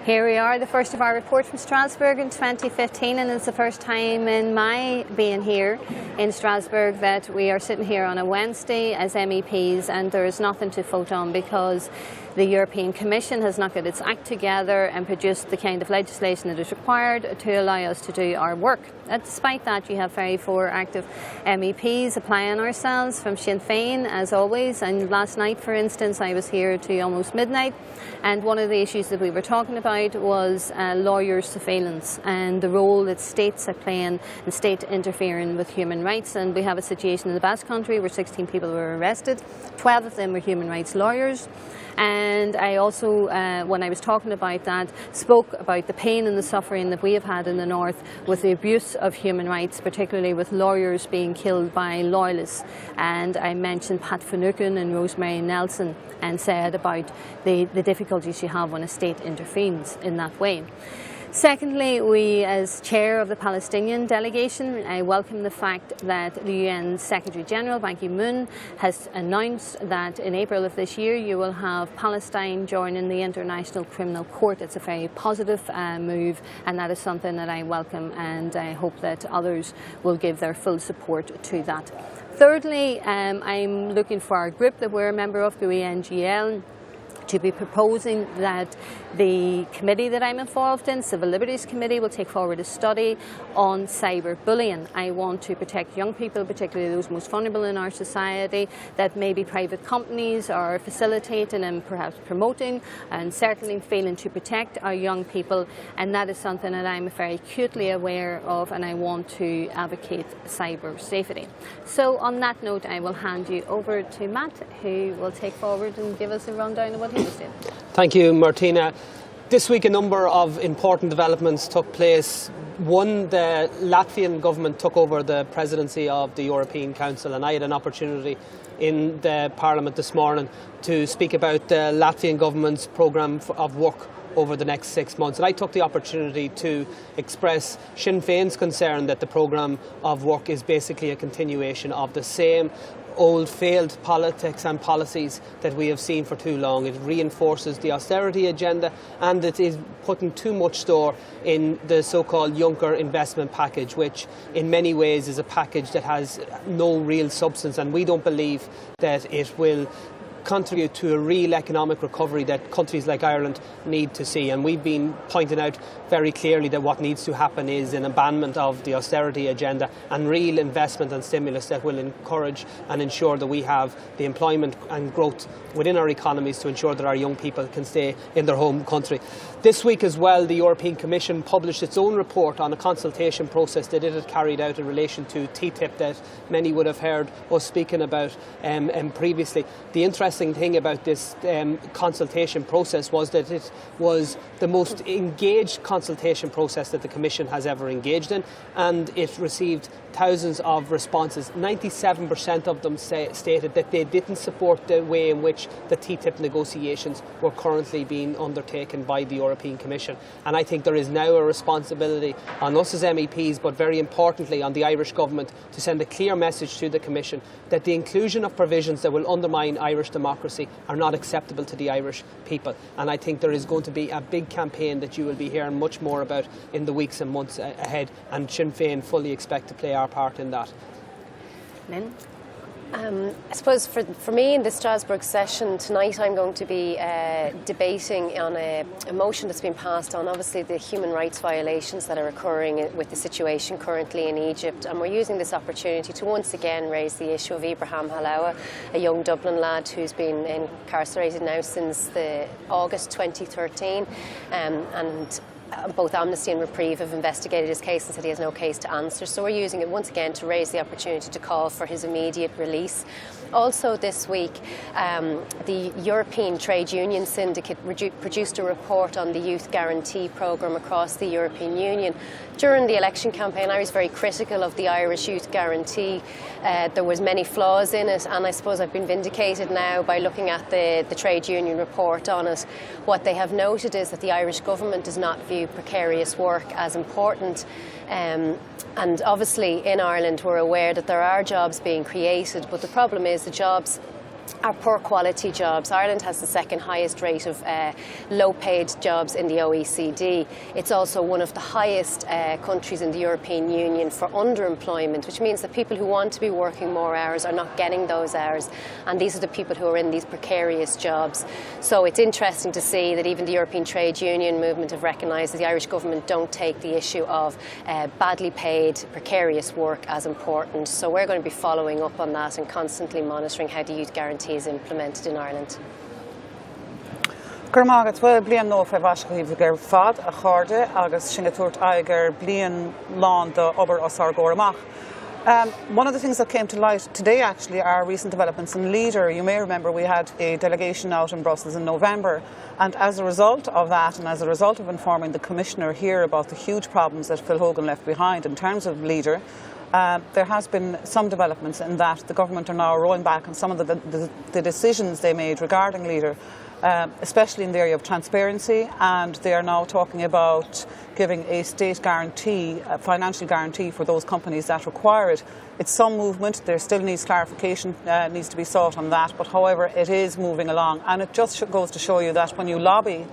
Here we are, the first of our report from Strasbourg in 2015, and it's the first time in my being here in Strasbourg that we are sitting here on a Wednesday as MEPs, and there is nothing to vote on because the European Commission has not got its act together and produced the kind of legislation that is required to allow us to do our work. And despite that, you have 34 active MEPs applying ourselves from Sinn Féin, as always. And last night, for instance, I was here to almost midnight, and one of the issues that we were talking about was lawyers' surveillance and the role that states are playing in state interfering with human rights. And we have a situation in the Basque Country where 16 people were arrested, 12 of them were human rights lawyers. And I also, when I was talking about that, spoke about the pain and the suffering that we have had in the north with the abuse of human rights, particularly with lawyers being killed by loyalists. And I mentioned Pat Finucane and Rosemary Nelson and said about the difficulties you have when a state intervenes in that way. Secondly, we, as chair of the Palestinian delegation, I welcome the fact that the UN Secretary General, Ban Ki-moon, has announced that in April of this year you will have Palestine joining the International Criminal Court. It's a very positive move, and that is something that I welcome, and I hope that others will give their full support to that. Thirdly, I'm looking for our group that we're a member of, the UNGL, to be proposing that the committee that I'm involved in, Civil Liberties Committee, will take forward a study on cyberbullying. I want to protect young people, particularly those most vulnerable in our society, that maybe private companies are facilitating and perhaps promoting, and certainly failing to protect our young people. And that is something that I'm very acutely aware of, and I want to advocate cyber safety. So on that note, I will hand you over to Matt, who will take forward and give us a rundown of what he was doing. Thank you, Martina. This week a number of important developments took place. One, the Latvian government took over the presidency of the European Council, and I had an opportunity in the Parliament this morning to speak about the Latvian government's programme of work over the next 6 months. And I took the opportunity to express Sinn Féin's concern that the programme of work is basically a continuation of the same old failed politics and policies that we have seen for too long. It reinforces the austerity agenda, and it is putting too much store in the so-called Juncker investment package, which in many ways is a package that has no real substance, and we don't believe that it will contribute to a real economic recovery that countries like Ireland need to see. And we've been pointing out very clearly that what needs to happen is an abandonment of the austerity agenda and real investment and stimulus that will encourage and ensure that we have the employment and growth within our economies to ensure that our young people can stay in their home country. This week as well, the European Commission published its own report on a consultation process that it had carried out in relation to TTIP that many would have heard us speaking about previously. The interesting thing about this consultation process was that it was the most engaged consultation process that the Commission has ever engaged in, and it received thousands of responses. 97% of them stated that they didn't support the way in which the TTIP negotiations were currently being undertaken by the European Commission. And I think there is now a responsibility on us as MEPs, but very importantly on the Irish Government, to send a clear message to the Commission that the inclusion of provisions that will undermine Irish democracy are not acceptable to the Irish people. And I think there is going to be a big campaign that you will be hearing much more about in the weeks and months ahead, and Sinn Féin fully expect to play our part in that. Lynn? I suppose for me in the Strasbourg session tonight, I'm going to be debating on a motion that's been passed on obviously the human rights violations that are occurring with the situation currently in Egypt, and we're using this opportunity to once again raise the issue of Ibrahim Halawa, a young Dublin lad who's been incarcerated now since August 2013, and both Amnesty and Reprieve have investigated his case and said he has no case to answer. So we're using it once again to raise the opportunity to call for his immediate release. Also this week, the European Trade Union Syndicate produced a report on the Youth Guarantee Programme across the European Union. During the election campaign, I was very critical of the Irish Youth Guarantee. There was many flaws in it, and I suppose I've been vindicated now by looking at the trade union report on it. What they have noted is that the Irish government does not view precarious work as important. And obviously in Ireland we're aware that there are jobs being created, but the problem is the jobs are poor quality jobs. Ireland has the second highest rate of low paid jobs in the OECD. It's also one of the highest countries in the European Union for underemployment, which means that people who want to be working more hours are not getting those hours, and these are the people who are in these precarious jobs. So it's interesting to see that even the European trade union movement have recognised that the Irish government don't take the issue of badly paid precarious work as important. So we're going to be following up on that and constantly monitoring how the youth guarantee is implemented in Ireland. Gurmagat well blian no fe vaschahiv ger fad a charde agus singatort aiger blian lawn the ober osar gormach. One of the things that came to light today actually are recent developments in Liadh. You may remember we had a delegation out in Brussels in November, and as a result of that and as a result of informing the Commissioner here about the huge problems that Phil Hogan left behind in terms of Liadh, there has been some developments in that the government are now rolling back on some of the decisions they made regarding Liadh, especially in the area of transparency, and they are now talking about giving a state guarantee, a financial guarantee for those companies that require it. It's some movement. There still needs clarification, needs to be sought on that, but however it is moving along, and it just goes to show you that when you lobby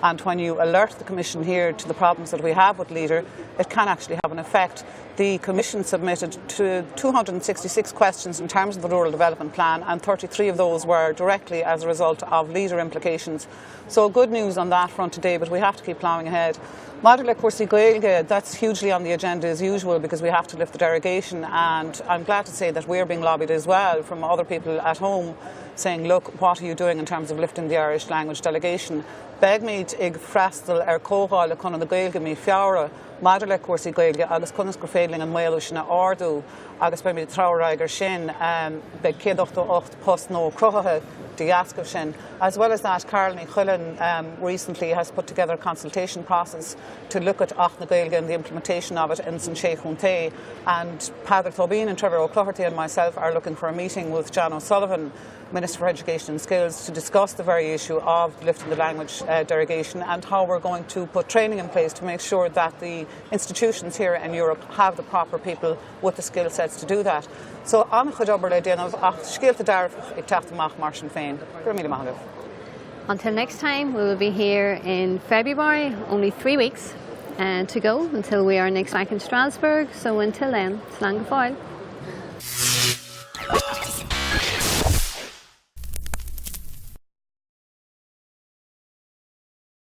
and when you alert the Commission here to the problems that we have with Liadh, it can actually have an effect. The Commission submitted to 266 questions in terms of the Rural Development Plan, and 33 of those were directly as a result of Liadh implications. So good news on that front today, but we have to keep ploughing ahead. Madrila Kursi Gaeilge, that's hugely on the agenda as usual because we have to lift the derogation, and I'm glad to say that we're being lobbied as well from other people at home saying, look, what are you doing in terms of lifting the Irish language delegation? Begmeid ig freistal cógáil chun na Gaeilge mí fiara, Madrila Kursi Gaeilge agus chunas gur féiling an mhaol sin ardú agus be mi trabhraigir sin be 188 post nó crothathe diascav sin. As well as that, Caroline Chulin recently has put together a consultation process to look at Ach na Gaeilge and the implementation of it in Sinn Féin, and Padre Tobin and Trevor O'Clougherty and myself are looking for a meeting with John O'Sullivan, Minister for Education and Skills, to discuss the very issue of lifting the language derogation and how we're going to put training in place to make sure that the institutions here in Europe have the proper people with the skill sets to do that. So, an chudobar le déanamh ach scialta darf ag teachtamach mar sin féin. Gur míle maith agah. Until next time, we will be here in February, only 3 weeks to go until we are next back in Strasbourg. So until then, slán go fáil.